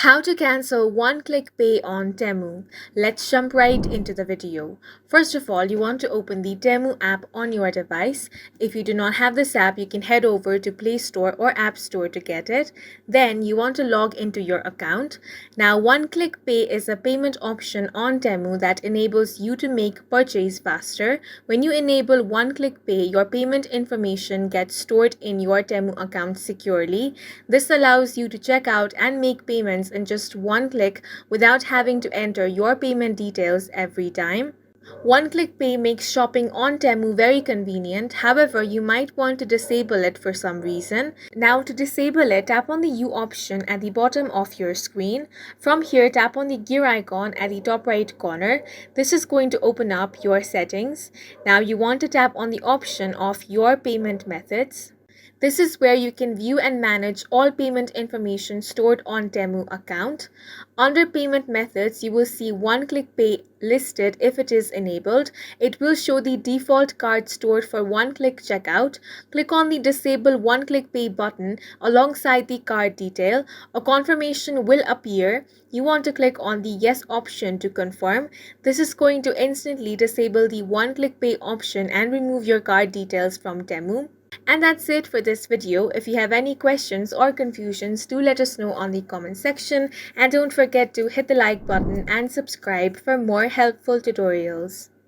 How to cancel one-click pay on Temu. Let's jump right into the video. First of all, you want to open the Temu app on your device. If you do not have this app, you can head over to Play Store or App Store to get it. Then you want to log into your account. Now, one-click pay is a payment option on Temu that enables you to make purchase faster. When you enable one-click pay, your payment information gets stored in your Temu account securely. This allows you to check out and make payments in just one click without having to enter your payment details every time. One-click pay makes shopping on Temu very convenient. However, you might want to disable it for some reason. Now, to disable it, tap on the U option at the bottom of your screen. From here, tap on the gear icon at the top right corner. This is going to open up your settings. Now, you want to tap on the option of your payment methods. This is where you can view and manage all payment information stored on Temu account. Under payment methods, you will see one-click pay listed if it is enabled. It will show the default card stored for one-click checkout. Click on the disable one-click pay button alongside the card detail. A confirmation will appear. You want to click on the yes option to confirm. This is going to instantly disable the one-click pay option and remove your card details from Temu. And that's it for this video. If you have any questions or confusions, do let us know on the comment section, and don't forget to hit the like button and subscribe for more helpful tutorials.